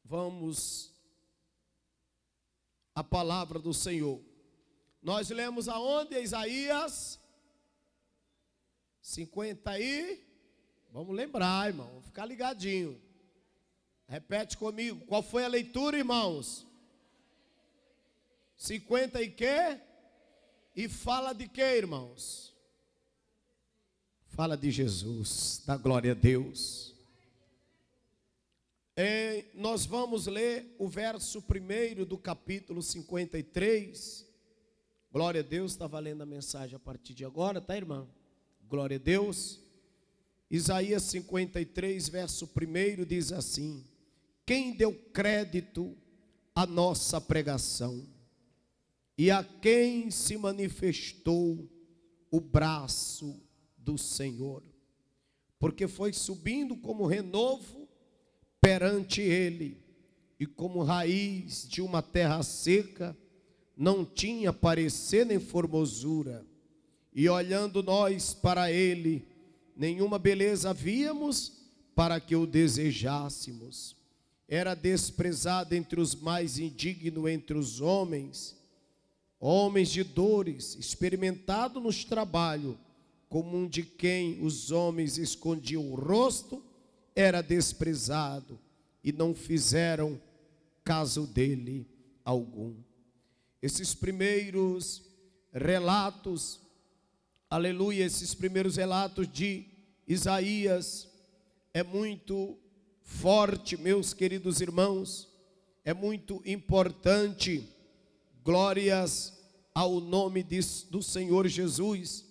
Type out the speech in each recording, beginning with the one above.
Vamos à palavra do Senhor. Nós lemos aonde? Isaías 50 e... Vamos lembrar, irmão, vamos ficar ligadinho. Repete comigo, qual foi a leitura, irmãos? 50 e quê? E fala de quê, irmãos? Fala de Jesus, da glória a Deus. Nós vamos ler o verso 1 do capítulo 53. Glória a Deus, está valendo a mensagem a partir de agora, tá, irmão? Glória a Deus. Isaías 53, verso 1 diz assim: quem deu crédito à nossa pregação e a quem se manifestou o braço do Senhor? Porque foi subindo como renovo perante ele, e como raiz de uma terra seca, não tinha parecer nem formosura, e olhando nós para ele, nenhuma beleza víamos para que o desejássemos. Era desprezado entre os mais indigno entre os homens de dores, experimentado nos trabalhos, como um de quem os homens escondiam o rosto, era desprezado, e não fizeram caso dele algum. Esses primeiros relatos, aleluia, esses primeiros relatos de Isaías é muito forte, meus queridos irmãos, é muito importante. Glórias ao nome do Senhor Jesus.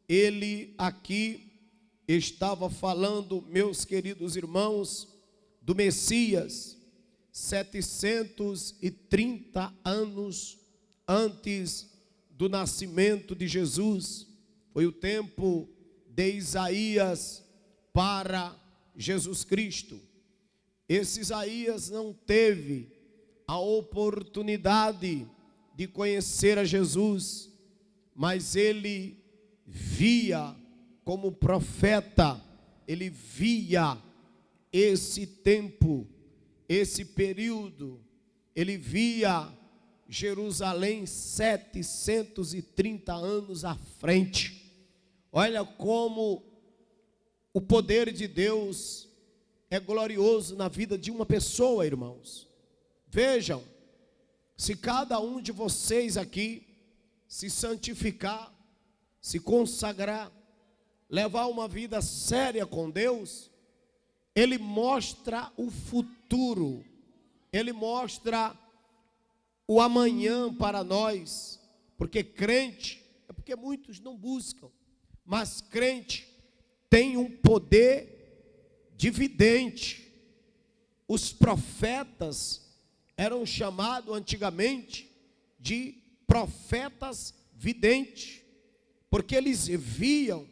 Ele aqui estava falando, meus queridos irmãos, do Messias, 730 anos antes do nascimento de Jesus. Foi o tempo de Isaías para Jesus Cristo. Esse Isaías não teve a oportunidade de conhecer a Jesus, mas ele via como profeta, ele via esse tempo, esse período, ele via Jerusalém 730 anos à frente. Olha como o poder de Deus é glorioso na vida de uma pessoa, irmãos. Vejam, se cada um de vocês aqui se santificar, se consagrar, levar uma vida séria com Deus, ele mostra o futuro, ele mostra o amanhã para nós, porque crente, é porque muitos não buscam, mas crente tem um poder de vidente. Os profetas eram chamados antigamente de profetas videntes, porque eles viam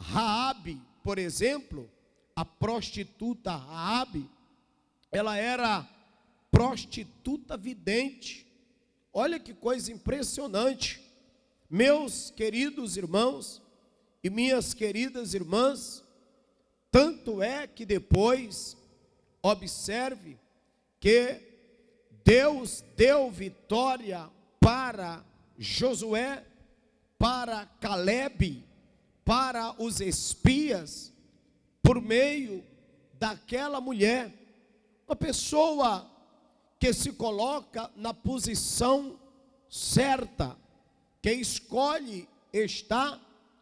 Raabe, por exemplo, a prostituta Raabe, ela era prostituta vidente. Olha que coisa impressionante. Meus queridos irmãos e minhas queridas irmãs, tanto é que depois, observe que Deus deu vitória para Josué, para Calebe, para os espias, por meio daquela mulher. Uma pessoa que se coloca na posição certa, que escolhe estar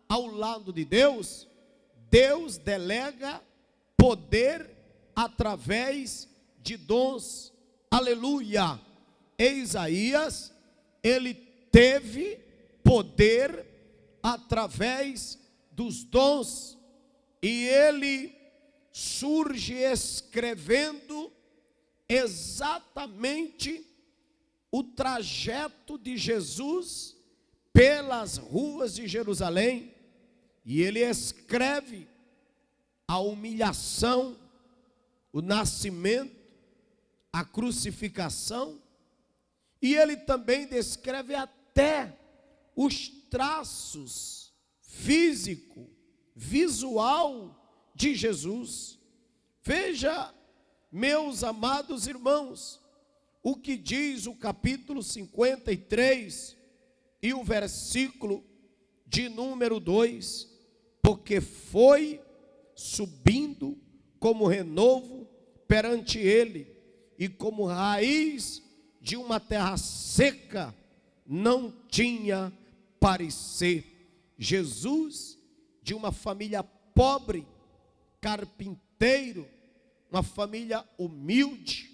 ao lado de Deus, Deus delega poder através de dons. Aleluia! Isaías, ele teve poder através dos dons, e ele surge escrevendo exatamente o trajeto de Jesus pelas ruas de Jerusalém, e ele escreve a humilhação, o nascimento, a crucificação, e ele também descreve até os traços físico, visual de Jesus. Veja, Meus amados irmãos, o que diz o capítulo 53 e o versículo de número 2, porque foi subindo como renovo perante ele, e como raiz de uma terra seca, não tinha parecer. Jesus, de uma família pobre, carpinteiro, uma família humilde,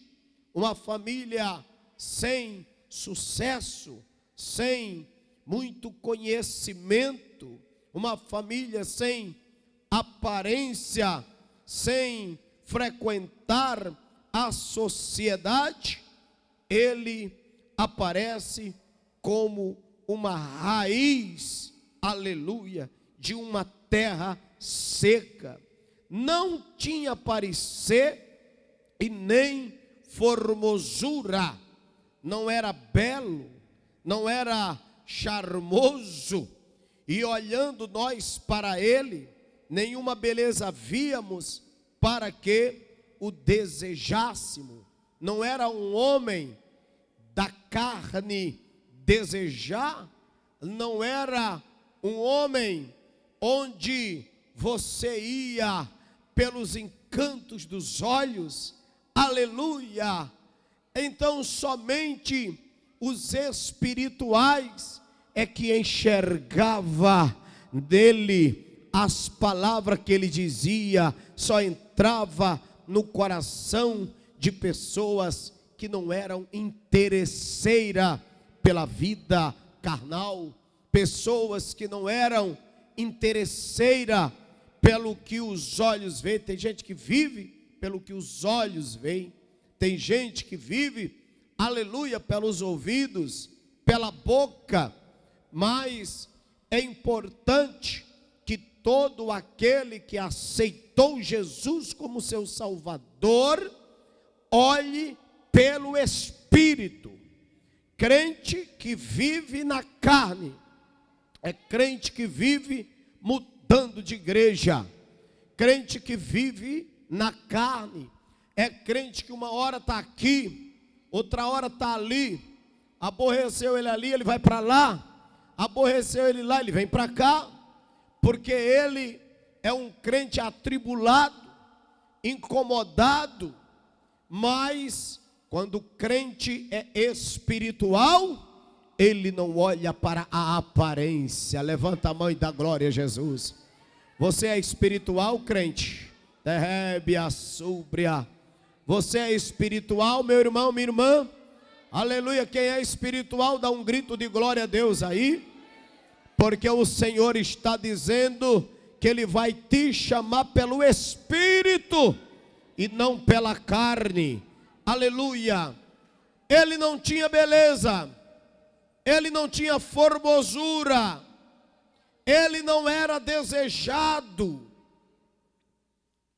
uma família sem sucesso, sem muito conhecimento, uma família sem aparência, sem frequentar a sociedade, ele aparece como uma raiz, aleluia, de uma terra seca. Não tinha parecer e nem formosura, não era belo, não era charmoso, e olhando nós para ele, nenhuma beleza víamos para que o desejássemos. Não era um homem da carne desejar, não era um homem onde você ia pelos encantos dos olhos, aleluia. Então somente os espirituais é que enxergava dele as palavras que ele dizia, só entrava no coração de pessoas que não eram interesseiras pela vida carnal, pessoas que não eram interesseiras pelo que os olhos veem. Tem gente que vive pelo que os olhos veem, tem gente que vive, aleluia, pelos ouvidos, pela boca, mas é importante que todo aquele que aceitou Jesus como seu Salvador, olhe pelo Espírito. Crente que vive na carne, é crente que vive mudando de igreja. Crente que vive na carne, é crente que uma hora está aqui, outra hora está ali. Aborreceu ele ali, ele vai para lá. Aborreceu ele lá, ele vem para cá. Porque ele é um crente atribulado, incomodado. Mas quando o crente é espiritual, ele não olha para a aparência. Levanta a mão e dá glória a Jesus. Você é espiritual, crente? Terrebe a súbria. Você é espiritual, meu irmão, minha irmã? Aleluia. Quem é espiritual, dá um grito de glória a Deus aí. Porque o Senhor está dizendo que Ele vai te chamar pelo Espírito e não pela carne. Aleluia. Ele não tinha beleza, ele não tinha formosura, ele não era desejado.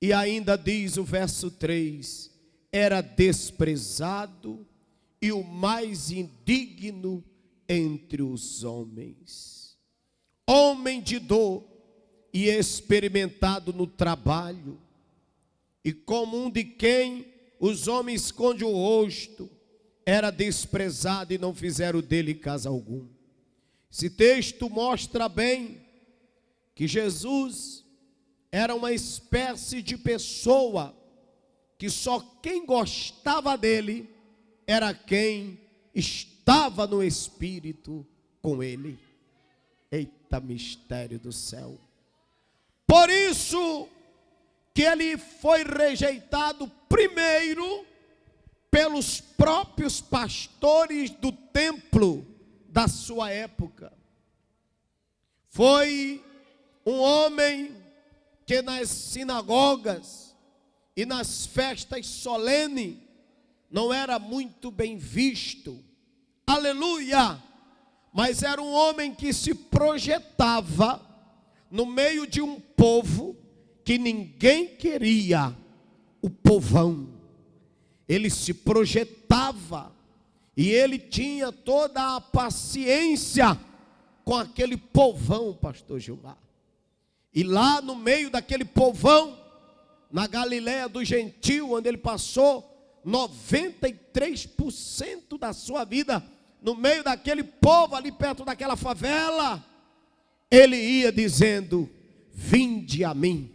E ainda diz o verso 3, era desprezado e o mais indigno entre os homens. Homem de dor e experimentado no trabalho, e como um de quem os homens escondem o rosto, era desprezado e não fizeram dele caso algum. Esse texto mostra bem que Jesus era uma espécie de pessoa que só quem gostava dele era quem estava no Espírito com ele. Eita mistério do céu. Por isso que ele foi rejeitado primeiro pelos próprios pastores do templo da sua época. Foi um homem que nas sinagogas e nas festas solenes não era muito bem visto. Aleluia! Mas era um homem que se projetava no meio de um povo que ninguém queria, o povão. Ele se projetava e ele tinha toda a paciência com aquele povão, pastor Gilmar. E lá no meio daquele povão na Galiléia do Gentil, onde ele passou 93% da sua vida, no meio daquele povo ali perto daquela favela, ele ia dizendo: vinde a mim,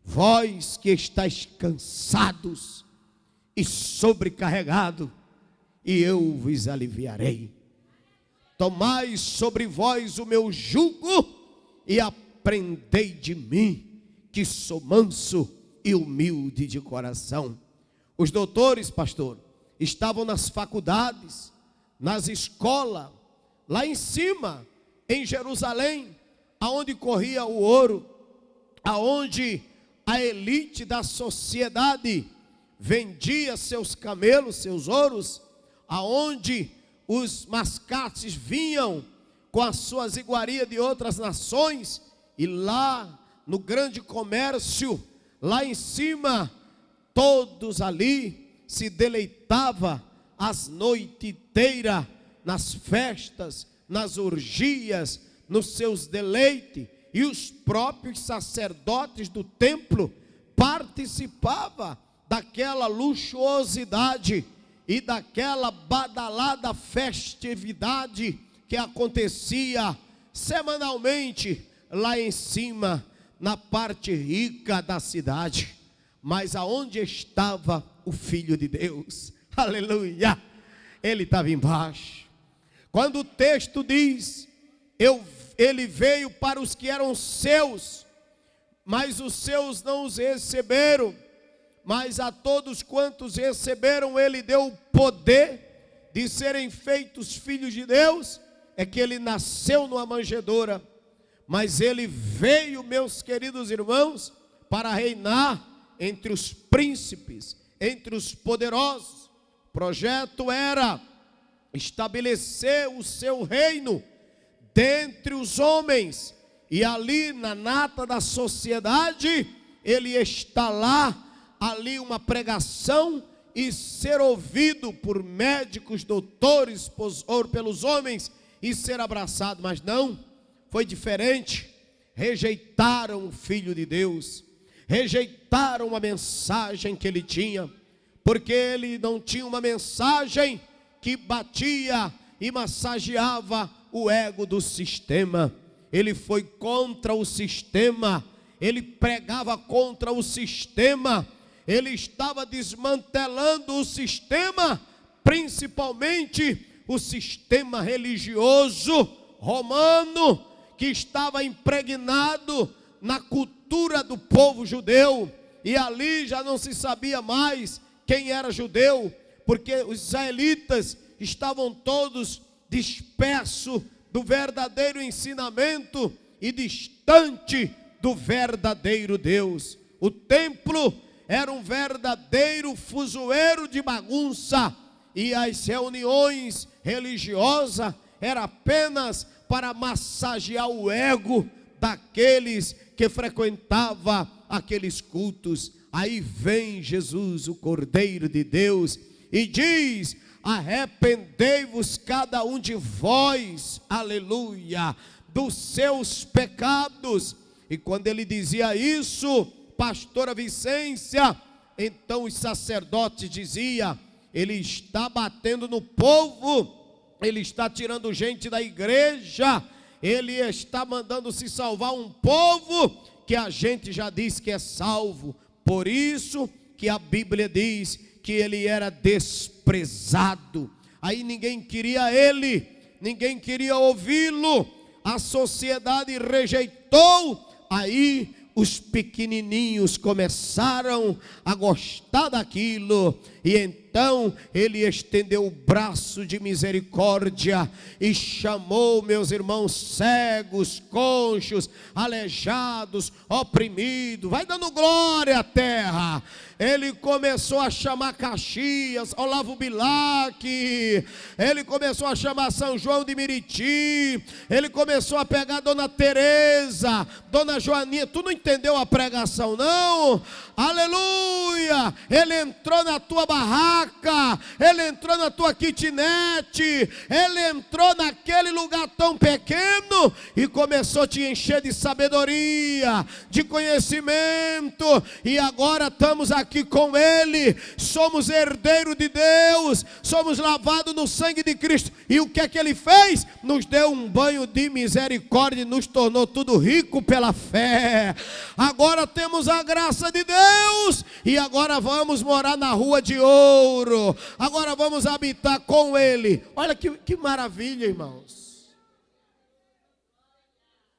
vós que estáis cansados e sobrecarregados, e eu vos aliviarei. Tomai sobre vós o meu jugo e aprendei de mim, que sou manso e humilde de coração. Os doutores, pastor, estavam nas faculdades, nas escolas, lá em cima, em Jerusalém, aonde corria o ouro, aonde a elite da sociedade vendia seus camelos, seus ouros, aonde os mascates vinham com as suas iguarias de outras nações, e lá no grande comércio, lá em cima, todos ali se deleitavam as noites inteiras, nas festas, nas orgias, nos seus deleites, e os próprios sacerdotes do templo participavam daquela luxuosidade e daquela badalada festividade que acontecia semanalmente lá em cima, na parte rica da cidade. Mas aonde estava o Filho de Deus? Aleluia! Ele estava embaixo. Quando o texto diz: ele veio para os que eram seus, mas os seus não os receberam, mas a todos quantos receberam, ele deu o poder de serem feitos filhos de Deus. É que ele nasceu numa manjedoura, mas ele veio, meus queridos irmãos, para reinar entre os príncipes, entre os poderosos. O projeto era estabelecer o seu reino dentre os homens, e ali na nata da sociedade, ele está lá, ali uma pregação, e ser ouvido por médicos, doutores, ou pelos homens, e ser abraçado. Mas não, foi diferente. Rejeitaram o Filho de Deus, rejeitaram a mensagem que ele tinha, porque ele não tinha uma mensagem que batia e massageava o ego do sistema. Ele foi contra o sistema, ele pregava contra o sistema, ele estava desmantelando o sistema, principalmente o sistema religioso romano, que estava impregnado na cultura do povo judeu, e ali já não se sabia mais quem era judeu, porque os israelitas estavam todos dispersos do verdadeiro ensinamento e distante do verdadeiro Deus. O templo era um verdadeiro fuzueiro de bagunça, e as reuniões religiosas eram apenas para massagear o ego daqueles que frequentavam aqueles cultos. Aí vem Jesus, o Cordeiro de Deus, e diz: arrependei-vos cada um de vós, aleluia, dos seus pecados. E quando ele dizia isso, pastora Vicência, então os sacerdotes diziam: ele está batendo no povo, ele está tirando gente da igreja, ele está mandando se salvar um povo que a gente já diz que é salvo. Por isso que a Bíblia diz que ele era desprezado. Aí ninguém queria ele, ninguém queria ouvi-lo, a sociedade rejeitou. Aí os pequenininhos começaram a gostar daquilo, e então ele estendeu o braço de misericórdia e chamou, meus irmãos, cegos, coxos, aleijados, oprimidos. Vai dando glória à terra. Ele começou a chamar Caxias, Olavo Bilac, ele começou a chamar São João de Meriti, ele começou a pegar Dona Teresa, Dona Joaninha. Tu não entendeu a pregação, não? Aleluia! aleluia, ele entrou na tua barraca, ele entrou na tua kitnet, ele entrou naquele lugar tão pequeno e começou a te encher de sabedoria, de conhecimento, e agora estamos aqui com ele, somos herdeiros de Deus, somos lavados no sangue de Cristo. E o que é que ele fez? Nos deu um banho de misericórdia e nos tornou tudo rico pela fé. Agora temos a graça de Deus e agora vamos morar na rua de ouro, agora vamos habitar com ele. Olha que maravilha, irmãos,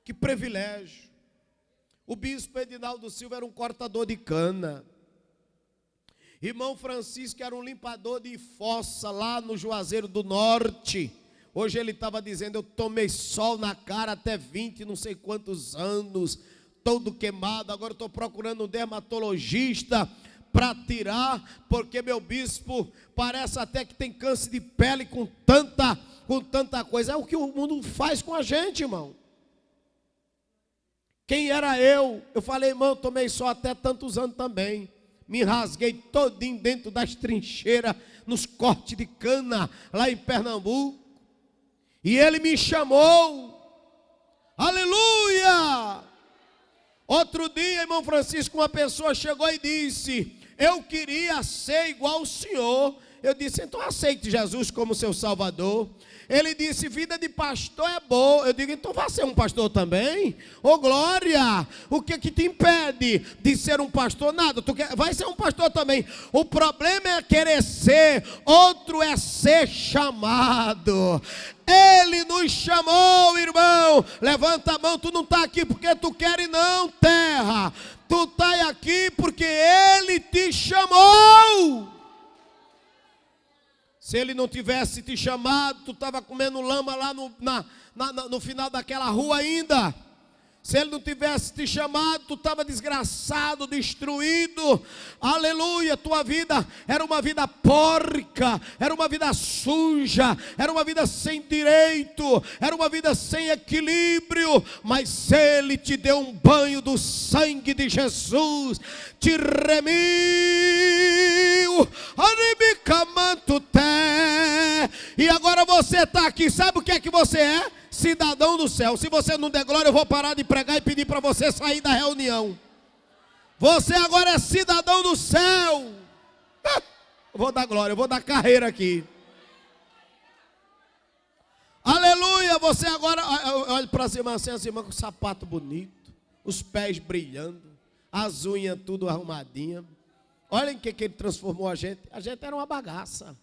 que privilégio. O bispo Edinaldo Silva era um cortador de cana, irmão Francisco era um limpador de fossa lá no Juazeiro do Norte. Hoje ele estava dizendo: eu tomei sol na cara até 20 não sei quantos anos, todo queimado, agora estou procurando um dermatologista para tirar, porque meu bispo parece até que tem câncer de pele com tanta coisa. É o que o mundo faz com a gente, irmão. Quem era eu? Eu falei: irmão, eu tomei sol até tantos anos também, me rasguei todinho dentro das trincheiras, nos cortes de cana, lá em Pernambuco, e ele me chamou, aleluia. Outro dia, irmão Francisco, uma pessoa chegou e disse: eu queria ser igual ao senhor. Eu disse: então aceite Jesus como seu salvador. Ele disse: vida de pastor é boa. Eu digo: então vá ser um pastor também. Ô glória, o que te impede de ser um pastor? Nada, vai ser um pastor também. O problema é querer ser, outro é ser chamado. Ele nos chamou, irmão. Levanta a mão, tu não está aqui porque tu queres não, terra. Tu está aqui porque ele te chamou. Se ele não tivesse te chamado, tu estava comendo lama lá no final daquela rua ainda. Se ele não tivesse te chamado, tu estava desgraçado, destruído. Aleluia, tua vida era uma vida porca, era uma vida suja, era uma vida sem direito, era uma vida sem equilíbrio. Mas ele te deu um banho do sangue de Jesus, te remiu, e agora você está aqui. Sabe o que é que você é? Cidadão do céu. Se você não der glória, eu vou parar de pregar e pedir para você sair da reunião. Você agora é cidadão do céu. Eu vou dar glória, eu vou dar carreira aqui. Aleluia. Você agora, olha para cima assim, com o sapato bonito, os pés brilhando, as unhas tudo arrumadinha. Olha em que ele transformou a gente. A gente era uma bagaça.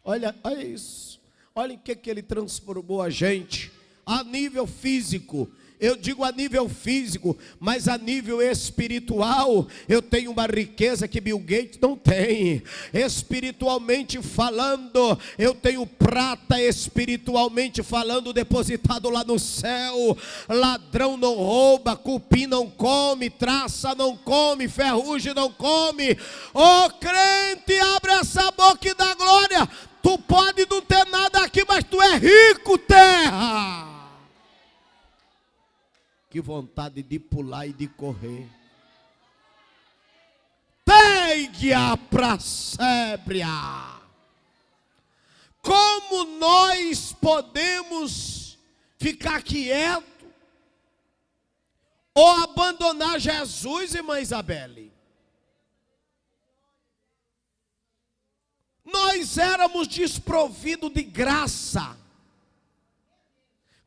Olha isso. Olha em que ele transformou a gente. A nível físico, eu digo a nível físico, mas a nível espiritual, eu tenho uma riqueza que Bill Gates não tem. Espiritualmente falando, eu tenho prata, espiritualmente falando, depositado lá no céu. Ladrão não rouba, cupim não come, traça não come, ferrugem não come. Ô crente, abre essa boca e dá glória. Tu pode não ter nada aqui, mas tu é rico, terra. Que vontade de pular e de correr. Teia prasébria. Como nós podemos ficar quietos ou abandonar Jesus, irmã Isabelle? Nós éramos desprovidos de graça.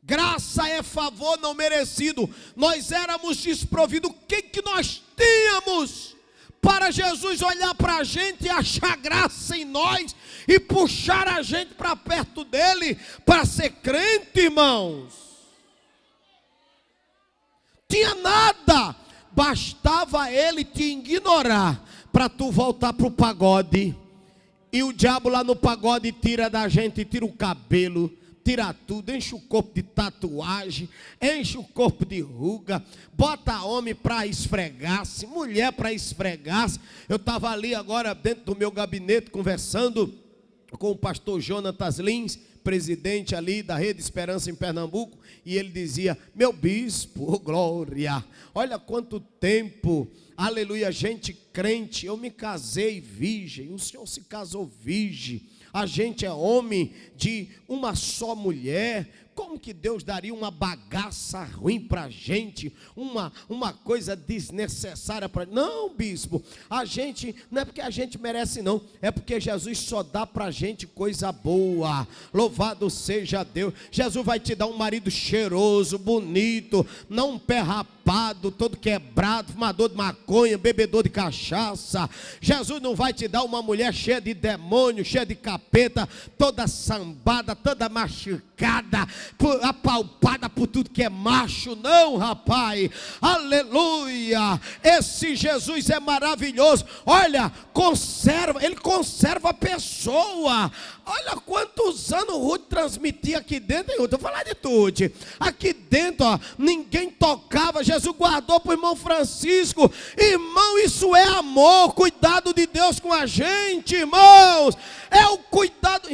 Graça é favor não merecido. Nós éramos desprovidos. O que nós tínhamos para Jesus olhar para a gente e achar graça em nós e puxar a gente para perto dele para ser crente, irmãos? Tinha nada. Bastava ele te ignorar para tu voltar para o pagode. E o diabo lá no pagode tira da gente, tira o cabelo, tira tudo, enche o corpo de tatuagem, enche o corpo de ruga, bota homem para esfregar-se, mulher para esfregar-se. Eu estava ali agora dentro do meu gabinete conversando com o pastor Jonatas Lins, presidente ali da Rede Esperança em Pernambuco, e ele dizia: meu bispo, oh glória, olha quanto tempo aleluia, gente crente. Eu me casei virgem, o senhor se casou virgem. A gente é homem de uma só mulher. Como que Deus daria uma bagaça ruim para a gente, uma coisa desnecessária para... Não, bispo, a gente, não é porque a gente merece não, é porque Jesus só dá para a gente coisa boa. Louvado seja Deus. Jesus vai te dar um marido cheiroso, bonito, não um pé rapado, todo quebrado, fumador de maconha, bebedor de cachaça. Jesus não vai te dar uma mulher cheia de demônio, cheia de capeta, toda sambada, toda machucada, apalpada por tudo que é macho. Não, rapaz, aleluia. Esse Jesus é maravilhoso. Olha, ele conserva a pessoa. Olha quantos anos o Ruth transmitia aqui dentro, Ruth, vou falar de tudo. Aqui dentro, ó, ninguém tocava. Jesus guardou para o irmão Francisco. Irmão, isso é amor, cuidado de Deus com a gente, irmãos. É o cuidado.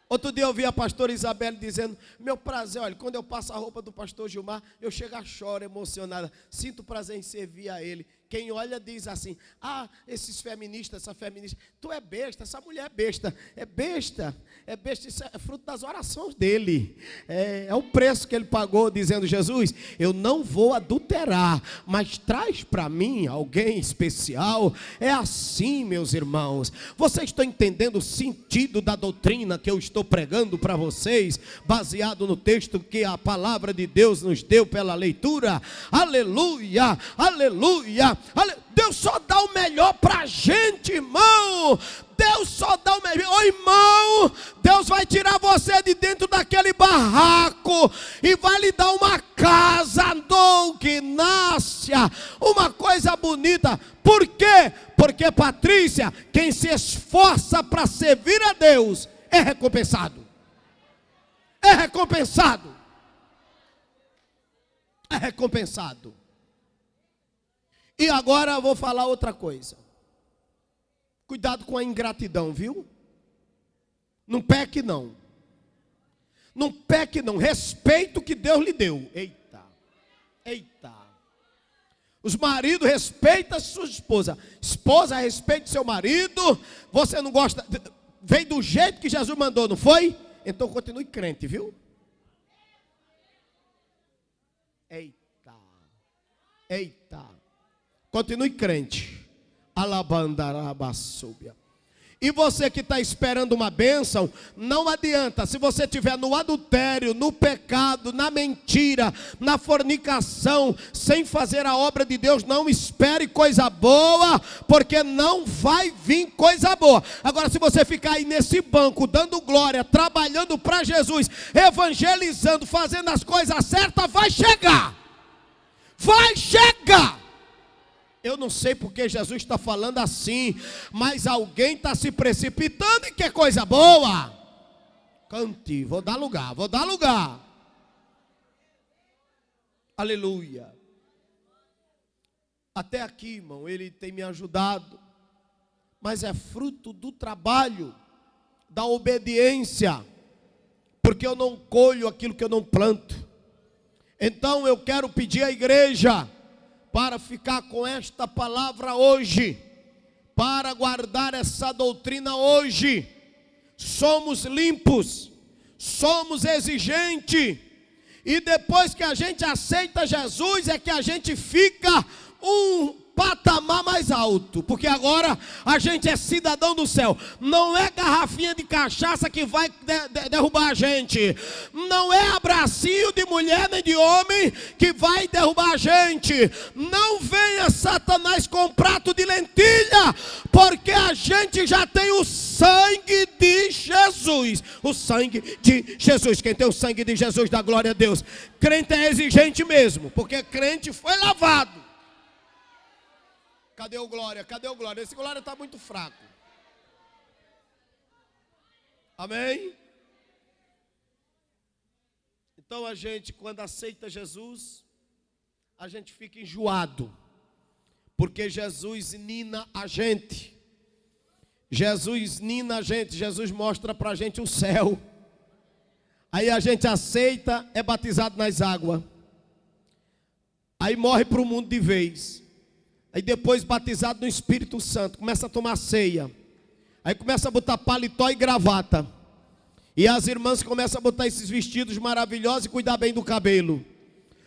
Outro dia eu ouvi a pastora Isabelle dizendo: meu prazer, olha, quando eu passo a roupa do pastor Gilmar, eu chego a chorar emocionada, sinto prazer em servir a ele. Quem olha diz assim: ah, esses feministas, essa feminista, tu é besta, essa mulher é besta. É besta, isso é fruto das orações dele. É o preço que ele pagou, dizendo: Jesus, eu não vou adulterar, mas traz para mim alguém especial. É assim, meus irmãos. Vocês estão entendendo o sentido da doutrina que eu estou pregando para vocês, baseado no texto que a palavra de Deus nos deu pela leitura? Aleluia, aleluia. Deus só dá o melhor para a gente, irmão. Deus só dá o melhor. Ô irmão, Deus vai tirar você de dentro daquele barraco e vai lhe dar uma casa, uma coisa bonita. Por quê? Porque, Patrícia, quem se esforça para servir a Deus é recompensado. É recompensado. É recompensado. E agora eu vou falar outra coisa. Cuidado com a ingratidão, viu? Não peque não. Não peque não. Respeita o que Deus lhe deu. Eita. Eita. Os maridos, respeita sua esposa. Esposa, respeite seu marido. Você não gosta, veio do jeito que Jesus mandou, não foi? Então continue crente, viu? Eita. Eita. Continue crente. Alabandarabasúbia. E você que está esperando uma bênção, não adianta. Se você estiver no adultério, no pecado, na mentira, na fornicação, sem fazer a obra de Deus, não espere coisa boa, porque não vai vir coisa boa. Agora, se você ficar aí nesse banco, dando glória, trabalhando para Jesus, evangelizando, fazendo as coisas certas, vai chegar. Vai chegar. Eu não sei porque Jesus está falando assim, mas alguém está se precipitando e quer coisa boa. Cante, vou dar lugar. Aleluia. Até aqui, irmão, ele tem me ajudado, mas é fruto do trabalho, da obediência, porque eu não colho aquilo que eu não planto. Então eu quero pedir à igreja para ficar com esta palavra hoje, para guardar essa doutrina hoje. Somos limpos, somos exigentes, e depois que a gente aceita Jesus, é que a gente fica um patamar mais alto, porque agora a gente é cidadão do céu. Não é garrafinha de cachaça que vai derrubar a gente, não é abracinho de mulher nem de homem que vai derrubar a gente. Não venha Satanás com um prato de lentilha, porque a gente já tem o sangue de Jesus. O sangue de Jesus. Quem tem o sangue de Jesus, dá glória a Deus. Crente é exigente mesmo, porque crente foi lavado. Cadê o glória? Cadê o glória? Esse glória está muito fraco. Amém? Então a gente, quando aceita Jesus, a gente fica enjoado, porque Jesus nina a gente. Jesus nina a gente. Jesus mostra para a gente o céu. Aí a gente aceita, é batizado nas águas. Aí morre para o mundo de vez. Aí depois batizado no Espírito Santo, começa a tomar ceia. Aí começa a botar paletó e gravata. E as irmãs começam a botar esses vestidos maravilhosos e cuidar bem do cabelo.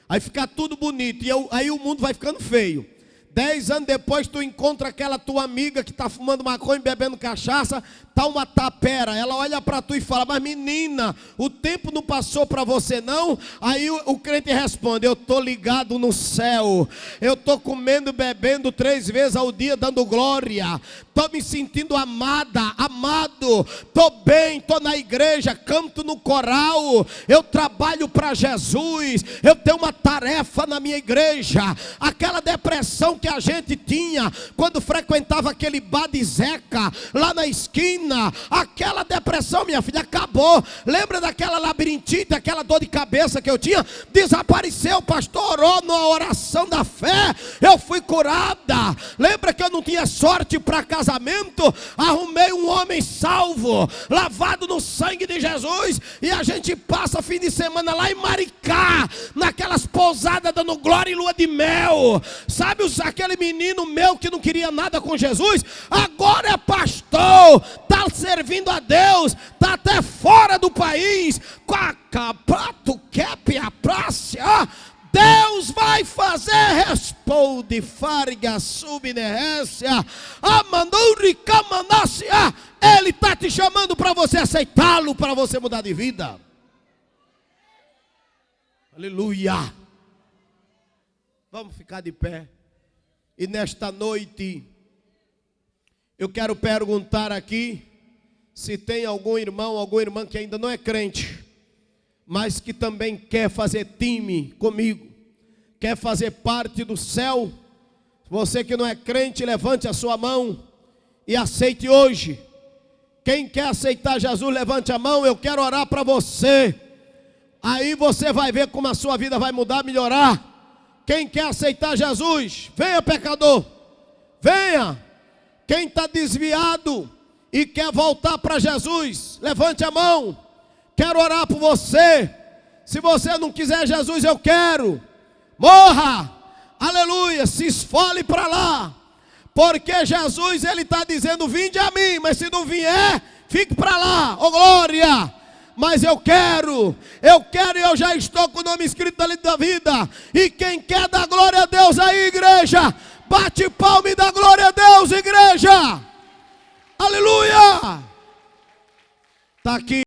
Aí fica tudo bonito. E aí o mundo vai ficando feio. 10 anos depois tu encontra aquela tua amiga que está fumando maconha e bebendo cachaça, tá uma tapera. Ela olha para tu e fala: mas menina, o tempo não passou para você não? Aí o crente responde: eu tô ligado no céu, eu tô comendo e bebendo 3 vezes ao dia dando glória, tô me sentindo amada, amado, tô bem, tô na igreja, canto no coral, eu trabalho para Jesus, eu tenho uma tarefa na minha igreja. Aquela depressão que a gente tinha quando frequentava aquele bar de Zeca lá na esquina, aquela depressão, minha filha, acabou. Lembra daquela labirintite, aquela dor de cabeça que eu tinha? Desapareceu. O pastor orou na oração da fé, eu fui curada. Lembra que eu não tinha sorte para casamento? Arrumei um homem salvo, lavado no sangue de Jesus, e a gente passa fim de semana lá em Maricá, naquelas pousadas dando glória e lua de mel. Sabe aquele menino meu que não queria nada com Jesus, agora é pastor, está servindo a Deus, está até fora do país, com a capato cap a praça. Deus vai fazer, responde Farga subnerência, amanduri camanácia. Ele está te chamando para você aceitá-lo, para você mudar de vida. Aleluia. Vamos ficar de pé. E nesta noite, eu quero perguntar aqui, se tem algum irmão, alguma irmã que ainda não é crente, mas que também quer fazer time comigo, quer fazer parte do céu. Você que não é crente, levante a sua mão e aceite hoje. Quem quer aceitar Jesus, levante a mão, eu quero orar para você. Aí você vai ver como a sua vida vai mudar, melhorar. Quem quer aceitar Jesus, venha, pecador, venha. Quem está desviado e quer voltar para Jesus, levante a mão, quero orar por você. Se você não quiser Jesus, eu quero, morra, aleluia, se esfole para lá, porque Jesus, ele está dizendo: vinde a mim, mas se não vier, fique para lá, ô glória. Mas eu quero e eu já estou com o nome escrito na lista da vida. E quem quer dar glória a Deus aí, igreja, bate palma e dá glória a Deus, igreja. Aleluia. Está aqui.